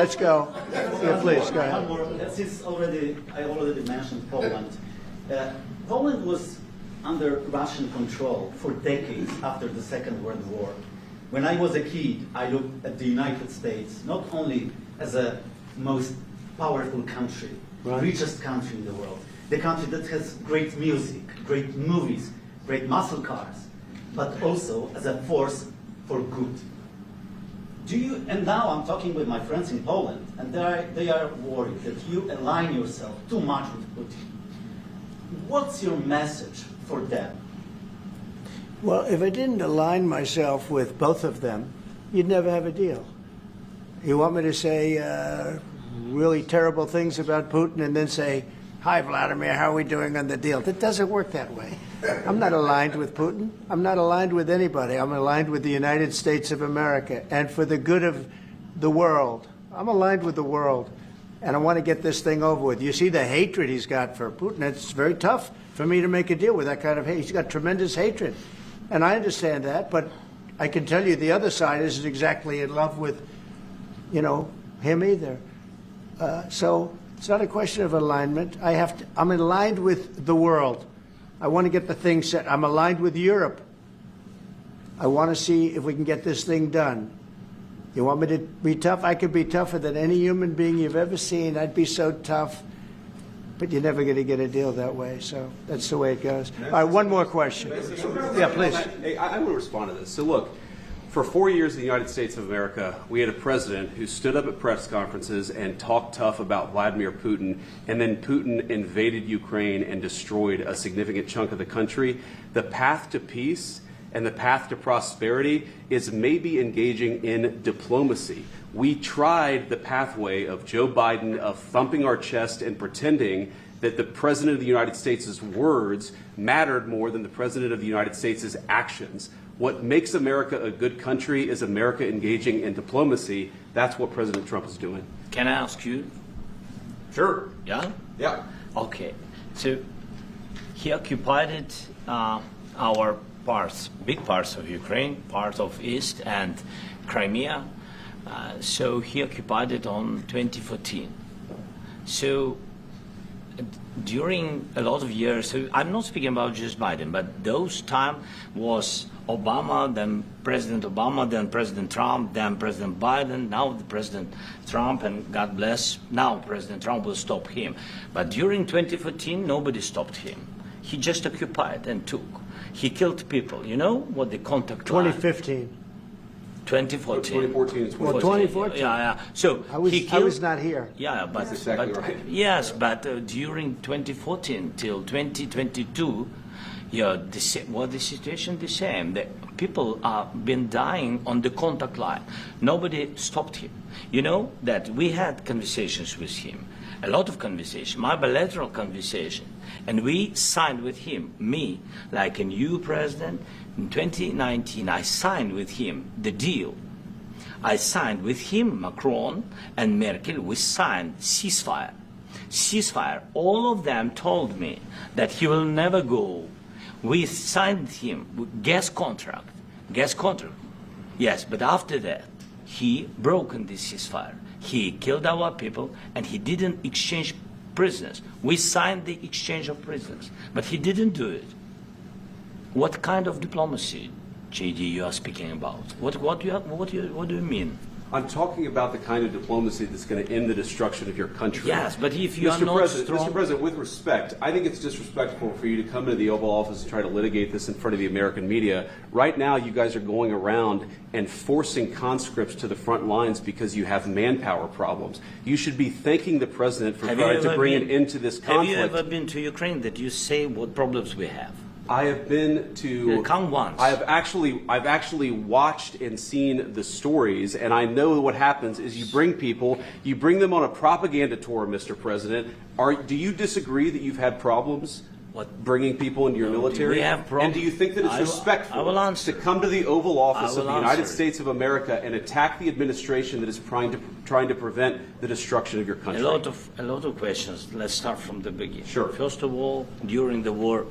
let's go. Yeah, please, go ahead. One more, since I already mentioned Poland. Poland was under Russian control for decades after the Second World War. When I was a kid, I looked at the United States not only as a most powerful country, Right. richest country in the world, the country that has great music, great movies, great muscle cars, but also as a force for good. And now I'm talking with my friends in Poland, and they are worried that you align yourself too much with Putin. What's your message for them? Well, if I didn't align myself with both of them, you'd never have a deal. You want me to say really terrible things about Putin and then say, "Hi, Vladimir, how are we doing on the deal?" That doesn't work that way. I'm not aligned with Putin. I'm not aligned with anybody. I'm aligned with the United States of America and for the good of the world. I'm aligned with the world, and I want to get this thing over with. You see the hatred he's got for Putin. It's very tough for me to make a deal with that kind of hate. He's got tremendous hatred, and I understand that, but I can tell you the other side isn't exactly in love with, him either. So it's not a question of alignment. I'm aligned with the world. I want to get the thing set. I'm aligned with Europe. I want to see if we can get this thing done. You want me to be tough? I could be tougher than any human being you've ever seen. I'd be so tough. But you're never going to get a deal that way. So that's the way it goes. All right, one more question. Yeah, please. I want to respond to this. So look, for 4 years in the United States of America, we had a president who stood up at press conferences and talked tough about Vladimir Putin, and then Putin invaded Ukraine and destroyed a significant chunk of the country. The path to peace and the path to prosperity is maybe engaging in diplomacy. We tried the pathway of Joe Biden, of thumping our chest and pretending that the President of the United States' words mattered more than the President of the United States' actions. What makes America a good country is America engaging in diplomacy. That's what President Trump is doing. Can I ask you? Sure. Yeah? Yeah. Okay. So he occupied our parts, big parts of Ukraine, part of East and Crimea. So he occupied it on 2014. So during a lot of years, so I'm not speaking about just Biden, but those time was Obama, then President Obama, then President Trump, then President Biden, now the President Trump, and God bless, now President Trump will stop him. But during 2014, nobody stopped him. He just occupied and took. He killed people. You know what the contact 2015. 2014. 2014 is Well, 2014. Yeah. So I was not here. Yeah, but, That's exactly but right. yes, but during 2014 till 2022, the situation the same. The people have been dying on the contact line. Nobody stopped him. You know that we had conversations with him, a lot of conversation, my bilateral conversation, and we signed with him, me, like a new president. In 2019, I signed with him the deal. I signed with him, Macron and Merkel, we signed ceasefire. Ceasefire. All of them told me that he will never go. We signed him with gas contract. Yes, but after that, he broken this ceasefire. He killed our people and he didn't exchange prisoners. We signed the exchange of prisoners, but he didn't do it. What kind of diplomacy, JD, you are speaking about? What do you mean? I'm talking about the kind of diplomacy that's going to end the destruction of your country. Yes, but if you are Mr. not President, strong... Mr. President, with respect, I think it's disrespectful for you to come into the Oval Office and try to litigate this in front of the American media. Right now, you guys are going around and forcing conscripts to the front lines because you have manpower problems. You should be thanking the President for trying to bring an end to this conflict. Have you ever been to Ukraine that you say what problems we have? I have been to. Come once. I've actually watched and seen the stories, and I know what happens is you bring them on a propaganda tour, Mr. President. Do you disagree that you've had problems bringing people into your military? We have problems. And do you think that it's respectful I will answer. to come to the Oval Office of the United answer. States of America and attack the administration that is trying to prevent the destruction of your country? A lot of questions. Let's start from the beginning. Sure. First of all, during the war,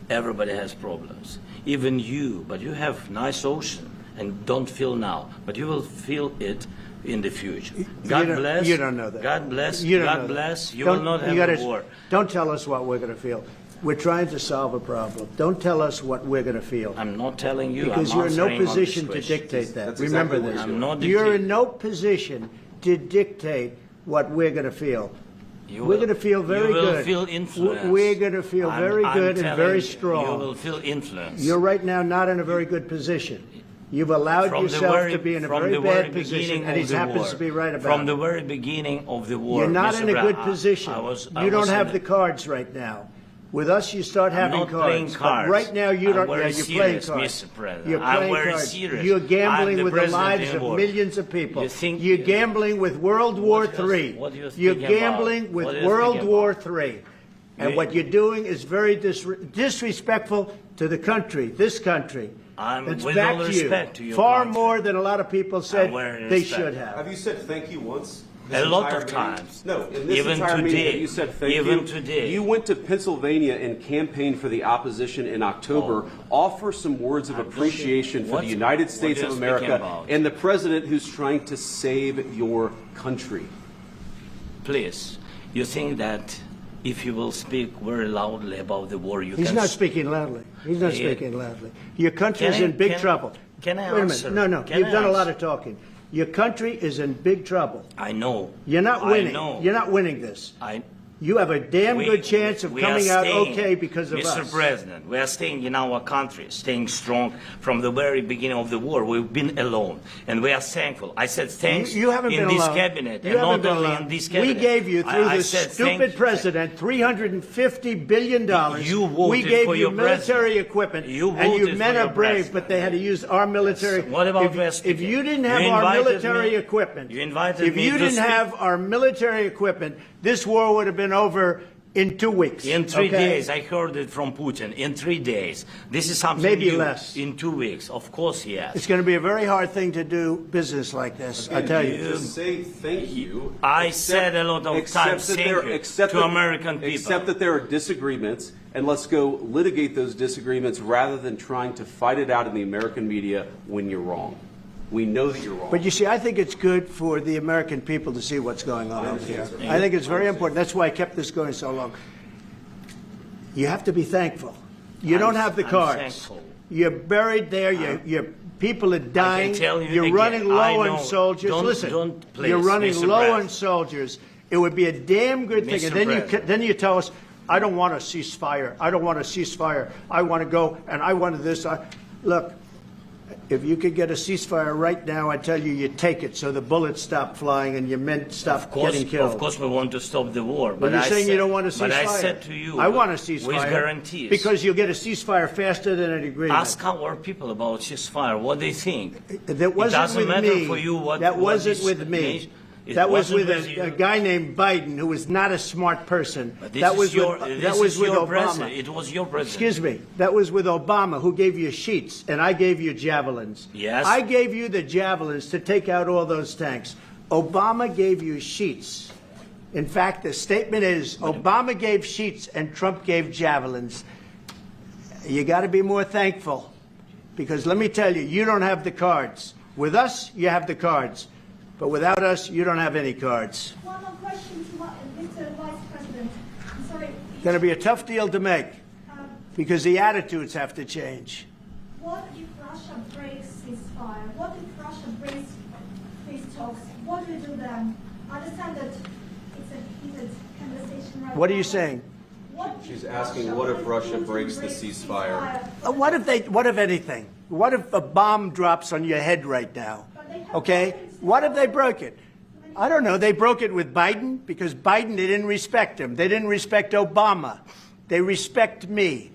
everybody has problems. Even you, but you have nice ocean and don't feel now, but you will feel it in the future. God bless. You don't know that. God bless. You don't God know that. bless. You Don't- will not you gotta- have a war. Don't tell us what we're going to feel. We're trying to solve a problem. Don't tell us what we're going to feel. I'm not telling you. Because I'm you're in no answering on this position to question. dictate that. That's Remember exactly what this. I'm not You're dictating. in no position to dictate what we're going to feel. You We're will- going to feel very you will good. feel influenced. We're going to feel very good and telling very you, strong. You will feel influence. You're right now not in a very good position. You've allowed From the yourself very- to be in a from very the very bad position, beginning and he of the happens war. to be right about From it. the very beginning of the war. You're not Mr. in a Brown, good position. I You don't was have in the cards right now. With us, you start having not playing cards. But cards. right now, you I'm don't. very You're playing serious, cards. Mr. President. You're I'm playing very cards. serious. You're I'm gambling the with the president lives in of war. millions of people. You think- You're gambling with World War What do you- III. what do you You're think about? gambling with What do you World think War about? III. And You- what you're doing is very disrespectful to the country, this country. I'm- That's with back all to respect to you. your Far country. more than a lot of people said very they respect. should have. Have you said thank you once? A lot entire of meeting? times. No, in this Even entire meeting, today. have you said thank Even you? today. You went to Pennsylvania and campaigned for the opposition in October. Offer some words of appreciation for What- the United what States are of you America speaking about? and the president who's trying to save your country. Please, you think that if you will speak very loudly about the war, you He's can... not speaking loudly. He's not Yeah. speaking loudly. Your country is Can I- in big can- trouble. can I Wait a answer? minute. No, Can you've I done a lot answer? of talking. Your country is in big trouble. I know. You're not I winning. know. You're not winning this. I, You have a damn good chance of we are coming out staying, okay because of Mr. us. President, we are staying in our country, staying strong from the very beginning of the war. We've been alone, and we are thankful. I said thanks You haven't in been this alone. cabinet, You and haven't not been only alone. in this cabinet. We gave you, through I this said thank stupid you. president, $350 billion. You voted we gave for you your military president. equipment, You and you voted men for are your brave, president. but they had to use our military. What about if, West if you didn't You have our invited military me- equipment, you invited if me you to didn't speak. have our military equipment, this war would have been over in 2 weeks. In 3 okay? days, I heard it from Putin. In 3 days, this is something Maybe new. less. In 2 weeks, of course, yes. It's going to be a very hard thing to do business like this. I tell you. Just say thank you. I said a lot of times that thank there- you except to that- American people. Except that there are disagreements, and let's go litigate those disagreements rather than trying to fight it out in the American media when you're wrong. We know that you're wrong. But you see, I think it's good for the American people to see what's going on out here. I think it's very important. That's why I kept this going so long. You have to be thankful. You don't have the I'm cards. thankful. You're buried there. Your people are dying. tell you You're again, running I low know. on soldiers. Don't- Listen, don't, please, you're running Mr. low on President. soldiers. It would be a damn good thing. Mr. And then President. then you tell us, I don't want a ceasefire. I don't want a ceasefire. I want to go and I want this. Look, if you could get a ceasefire right now, I tell you, you take it so the bullets stop flying and your men stop getting killed. Of course, we want to stop the war. But But you're I saying said, you don't want a ceasefire. But I said to you, I want a ceasefire. with guarantees. Because you'll get a ceasefire faster than an agreement. Ask our people about ceasefire, what they think. That wasn't it doesn't with matter me. for you what. That what wasn't this with me. nation- it That was wasn't with you. a guy named Biden, who was not a smart person. But this That is was your, with, this that was is with your Obama. president. It was your president. Excuse me. That was with Obama, who gave you sheets, and I gave you javelins. Yes. I gave you the javelins to take out all those tanks. Obama gave you sheets. In fact, the statement is Obama gave sheets and Trump gave javelins. You got to be more thankful, because let me tell you, you don't have the cards. With us, you have the cards. But without us, you don't have any cards. One more question to Mr. Vice President. I'm sorry. Going to be a tough deal to make, because the attitudes have to change. What if Russia breaks ceasefire? What if Russia breaks peace talks? What do you do then? I understand that it's a heated conversation right now. What are you saying? What She's if asking, Russia- what if Russia Putin breaks the ceasefire? What if anything? What if a bomb drops on your head right now? Okay? What if they broke it? I don't know. They broke it with Biden because Biden, they didn't respect him. They didn't respect Obama. They respect me.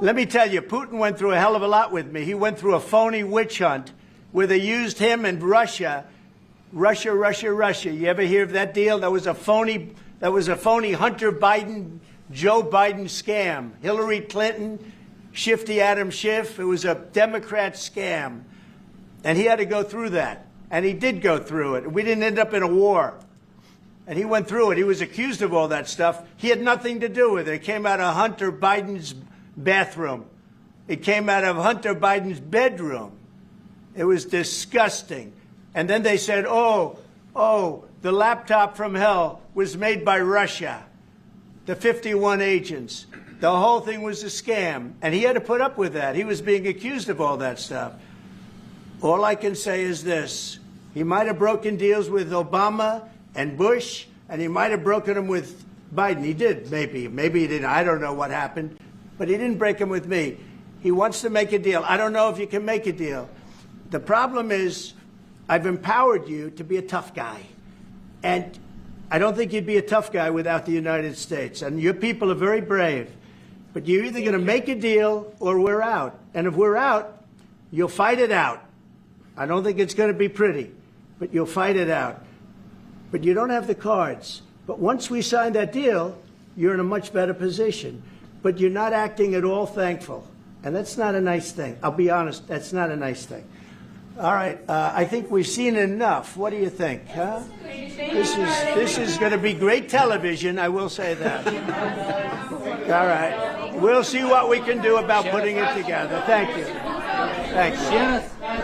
Let me tell you, Putin went through a hell of a lot with me. He went through a phony witch hunt where they used him and Russia. Russia. You ever hear of that deal? That was a phony Hunter Biden, Joe Biden scam. Hillary Clinton, Shifty Adam Schiff. It was a Democrat scam. And he had to go through that. And he did go through it. We didn't end up in a war. And he went through it. He was accused of all that stuff. He had nothing to do with it. It came out of Hunter Biden's bathroom. It came out of Hunter Biden's bedroom. It was disgusting. And then they said, the laptop from hell was made by Russia, the 51 agents. The whole thing was a scam. And he had to put up with that. He was being accused of all that stuff. All I can say is this. He might have broken deals with Obama and Bush, and he might have broken them with Biden. He did, maybe. Maybe he didn't. I don't know what happened. But he didn't break them with me. He wants to make a deal. I don't know if you can make a deal. The problem is I've empowered you to be a tough guy. And I don't think you'd be a tough guy without the United States. And your people are very brave. But you're either going to make a deal or we're out. And if we're out, you'll fight it out. I don't think it's going to be pretty, but you'll fight it out. But you don't have the cards. But once we sign that deal, you're in a much better position. But you're not acting at all thankful. And that's not a nice thing. I'll be honest, that's not a nice thing. All right, I think we've seen enough. What do you think? Huh? This is going to be great television, I will say that. All right. We'll see what we can do about putting it together. Thank you. Thank you.